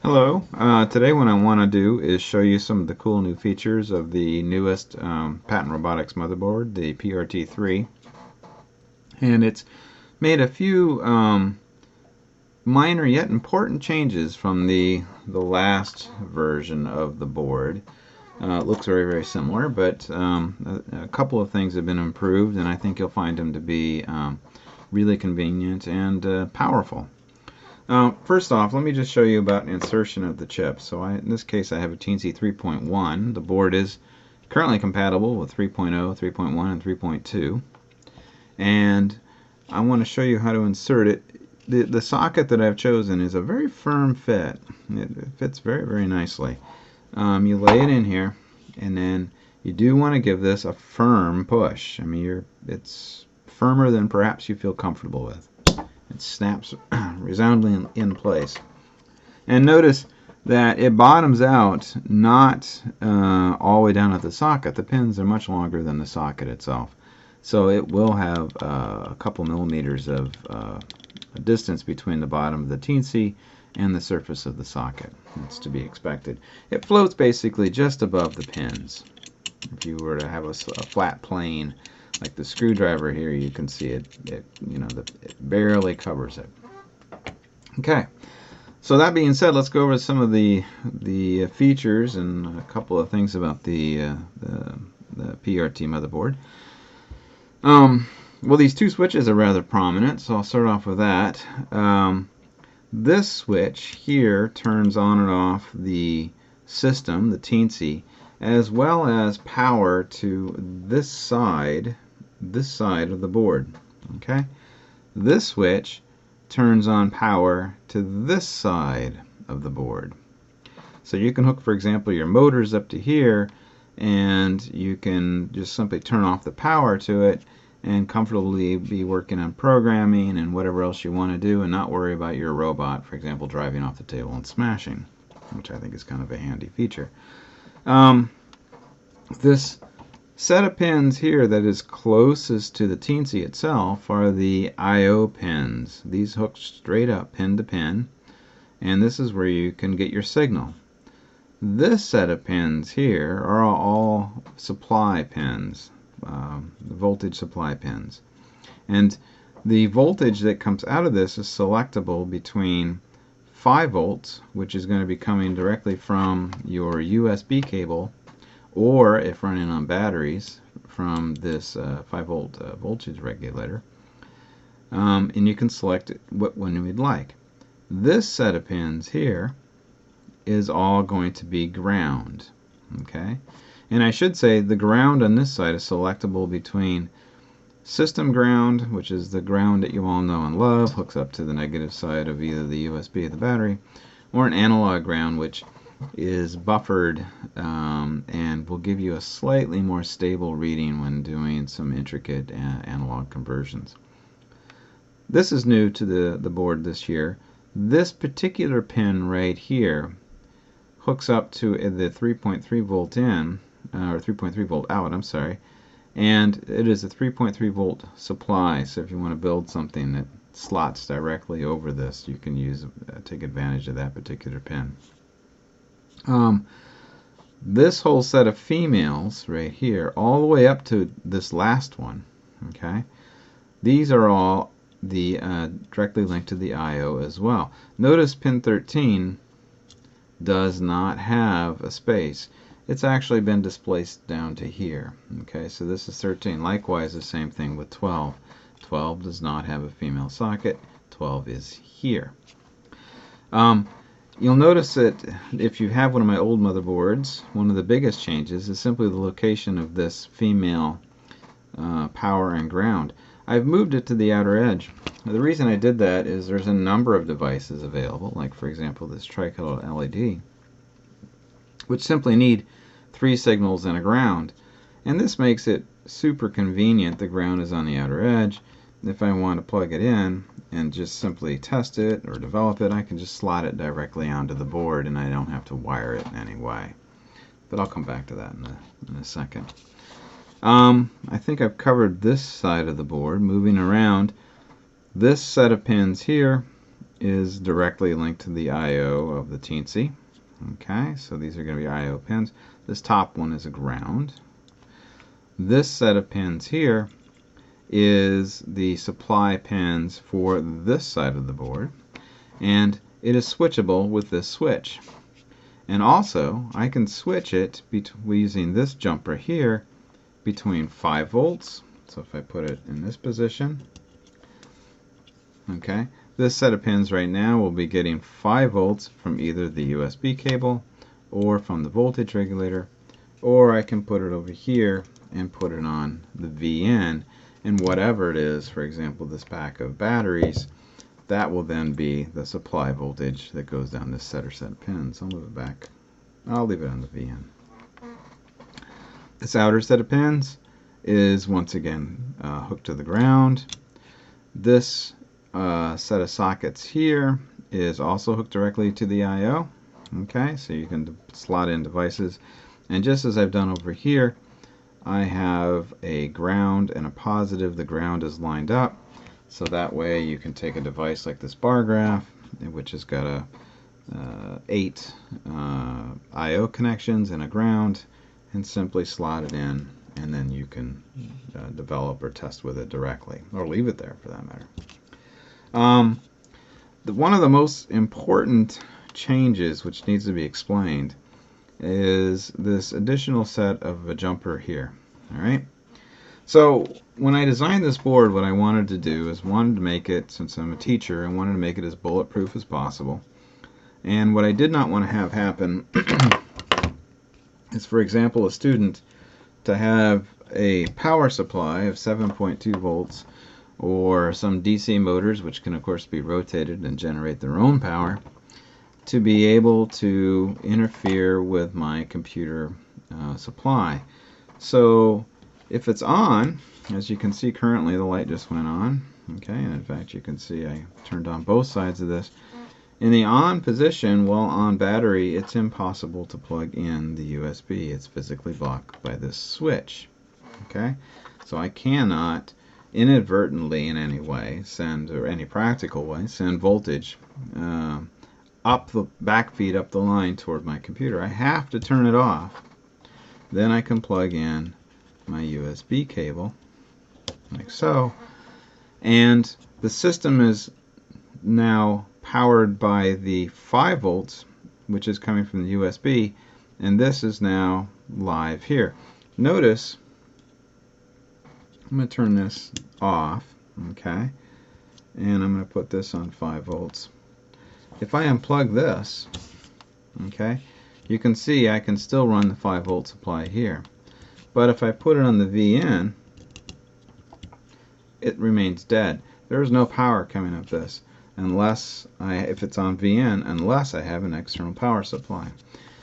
Hello. Today what I want to do is show you some of the cool new features of the newest Patton Robotics motherboard, the PRT3. And it's made a few minor yet important changes from the last version of the board. It looks very similar, but a couple of things have been improved, and I think you'll find them to be really convenient and powerful. First off, let me just show you about insertion of the chip. So in this case I have a Teensy 3.1. The board is currently compatible with 3.0, 3.1, and 3.2. And I want to show you how to insert it. The socket that I've chosen is a very firm fit. It fits very nicely. You lay it in here, and then you do want to give this a firm push. I mean, it's firmer than perhaps you feel comfortable with. It snaps resoundingly in place. And notice that it bottoms out not all the way down at the socket. The pins are much longer than the socket itself. So it will have a couple millimeters of distance between the bottom of the teensy and the surface of the socket. It's to be expected. It floats basically just above the pins. If you were to have a flat plane like the screwdriver here, you can see it barely covers it. Okay, so that being said, let's go over some of the features and a couple of things about the PRT motherboard. Well, these two switches are rather prominent, so I'll start off with that. This switch here turns on and off the system, the teensy, as well as power to this side of the board. Okay, this switch turns on power to this side of the board. So you can hook, for example, your motors up to here, and you can just simply turn off the power to it and comfortably be working on programming and whatever else you want to do, and not worry about your robot, for example, driving off the table and smashing, which I think is kind of a handy feature. This set of pins here that is closest to the teensy itself are the I/O pins. These hook straight up pin to pin, and this is where you can get your signal. This set of pins here are all supply pins, the voltage supply pins, and the voltage that comes out of this is selectable between 5 volts, which is going to be coming directly from your USB cable, or if running on batteries, from this 5-volt voltage regulator, and you can select what one you'd like. This set of pins here is all going to be ground. Okay, and I should say the ground on this side is selectable between system ground, which is the ground that you all know and love, hooks up to the negative side of either the USB or the battery, or an analog ground, which is buffered and will give you a slightly more stable reading when doing some intricate analog conversions. This is new to the board this year. This particular pin right here hooks up to the 3.3 volt in, or 3.3 volt out, I'm sorry, and it is a 3.3 volt supply. So if you want to build something that slots directly over this, you can take advantage of that particular pin. This whole set of females right here, all the way up to this last one, okay, these are all directly linked to the I/O as well. Notice pin 13 does not have a space. It's actually been displaced down to here. Okay, so this is 13. Likewise, the same thing with 12. 12 does not have a female socket. 12 is here. You'll notice that if you have one of my old motherboards, one of the biggest changes is simply the location of this female power and ground. I've moved it to the outer edge. Now, the reason I did that is there's a number of devices available, like for example this tricolor LED, which simply need 3 signals and a ground. And this makes it super convenient. The ground is on the outer edge. If I want to plug it in and just simply test it or develop it, I can just slot it directly onto the board and I don't have to wire it in any way. But I'll come back to that in a second. I think I've covered this side of the board. Moving around, this set of pins here is directly linked to the I/O of the Teensy. Okay, so these are going to be I/O pins. This top one is a ground. This set of pins here is the supply pins for this side of the board, and it is switchable with this switch. And also I can switch it using this jumper here between 5 volts. So if I put it in this position, okay, this set of pins right now will be getting 5 volts from either the USB cable or from the voltage regulator, or I can put it over here and put it on the VN, and whatever it is, for example this pack of batteries, that will then be the supply voltage that goes down this set of pins. I'll move it back. I'll leave it on the VN. This outer set of pins is once again hooked to the ground. This set of sockets here is also hooked directly to the I/O. Okay, so you can slot in devices, and just as I've done over here, I have a ground and a positive. The ground is lined up, so that way you can take a device like this bar graph, which has got 8 I/O connections and a ground, and simply slot it in, and then you can develop or test with it directly, or leave it there for that matter. One of the most important changes which needs to be explained is this additional set of a jumper here. Alright, so when I designed this board, what I wanted to do is wanted to make it, since I'm a teacher, I wanted to make it as bulletproof as possible. And what I did not want to have happen is, for example, a student to have a power supply of 7.2 volts or some DC motors, which can of course be rotated and generate their own power, to be able to interfere with my computer supply. So if it's on, as you can see currently the light just went on, okay, and in fact you can see I turned on both sides of this. In the on position, while on battery, it's impossible to plug in the USB. It's physically blocked by this switch. Okay, so I cannot inadvertently in any way send, or any practical way, send voltage up the backfeed up the line toward my computer. I have to turn it off. Then I can plug in my USB cable like so, and the system is now powered by the 5 volts, which is coming from the USB, and this is now live here. Notice I'm going to turn this off, okay, and I'm going to put this on 5 volts. If I unplug this, okay, you can see I can still run the 5 volt supply here, but if I put it on the VN, it remains dead. There is no power coming up this unless if it's on VN, unless I have an external power supply.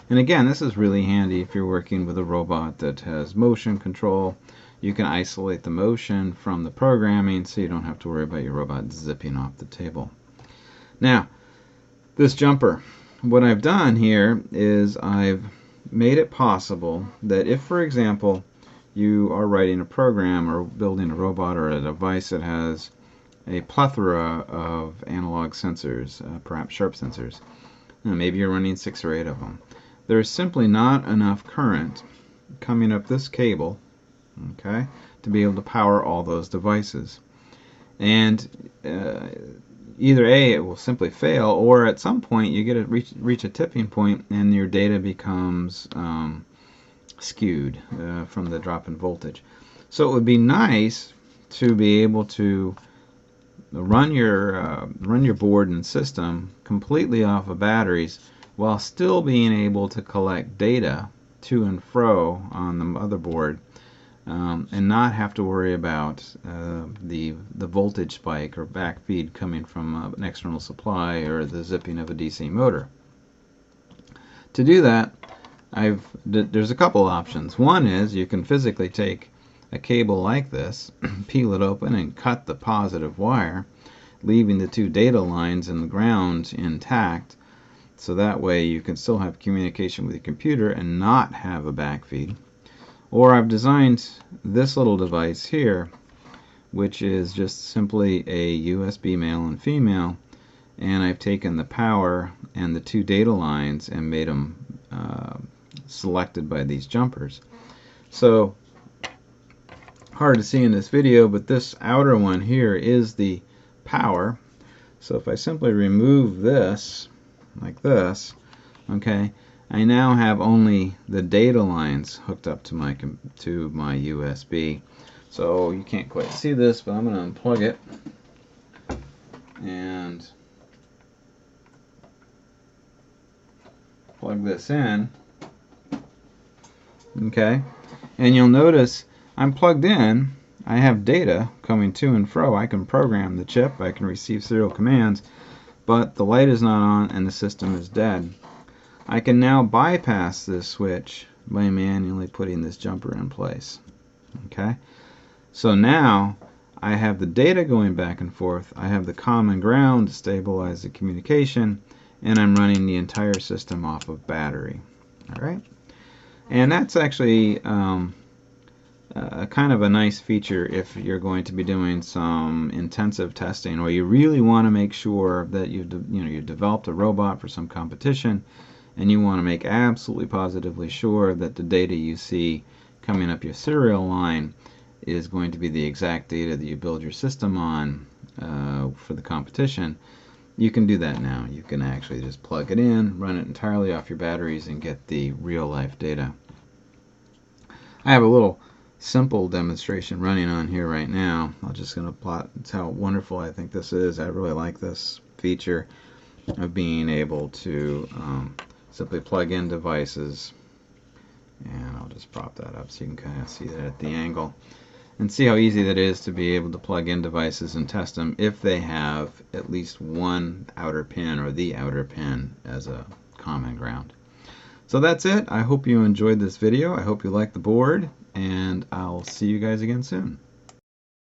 And again, this is really handy if you're working with a robot that has motion control. You can isolate the motion from the programming, so you don't have to worry about your robot zipping off the table. Now, this jumper, what I've done here is I've made it possible that if, for example, you are writing a program or building a robot or a device that has a plethora of analog sensors, perhaps sharp sensors, maybe you're running 6 or 8 of them, there's simply not enough current coming up this cable, okay, to be able to power all those devices. And either A, it will simply fail, or at some point you get to reach a tipping point and your data becomes skewed from the drop in voltage. So it would be nice to be able to run your board and system completely off of batteries while still being able to collect data to and fro on the motherboard, and not have to worry about the voltage spike or backfeed coming from an external supply or the zipping of a DC motor. To do that, there's a couple options. One is you can physically take a cable like this, peel it open and cut the positive wire, leaving the 2 data lines and the ground intact, so that way you can still have communication with your computer and not have a backfeed. Or I've designed this little device here, which is just simply a USB male and female, and I've taken the power and the two data lines and made them selected by these jumpers. So hard to see in this video, but this outer one here is the power. So if I simply remove this like this, okay, I now have only the data lines hooked up to my USB. So you can't quite see this, but I'm going to unplug it and plug this in. Okay, and you'll notice I'm plugged in. I have data coming to and fro. I can program the chip, I can receive serial commands, but the light is not on and the system is dead. I can now bypass this switch by manually putting this jumper in place. Okay, so now I have the data going back and forth, I have the common ground to stabilize the communication, and I'm running the entire system off of battery. Alright, and that's actually kind of a nice feature if you're going to be doing some intensive testing, or you really want to make sure that you've developed a robot for some competition, and you want to make absolutely positively sure that the data you see coming up your serial line is going to be the exact data that you build your system on for the competition. You can do that now. You can actually just plug it in, run it entirely off your batteries, and get the real-life data. I have a little simple demonstration running on here right now. I'm just going to plot how wonderful I think this is. I really like this feature of being able to simply plug in devices, and I'll just prop that up so you can kind of see that at the angle and see how easy that is to be able to plug in devices and test them if they have at least one outer pin or the outer pin as a common ground. So that's it. I hope you enjoyed this video. I hope you liked the board, and I'll see you guys again soon.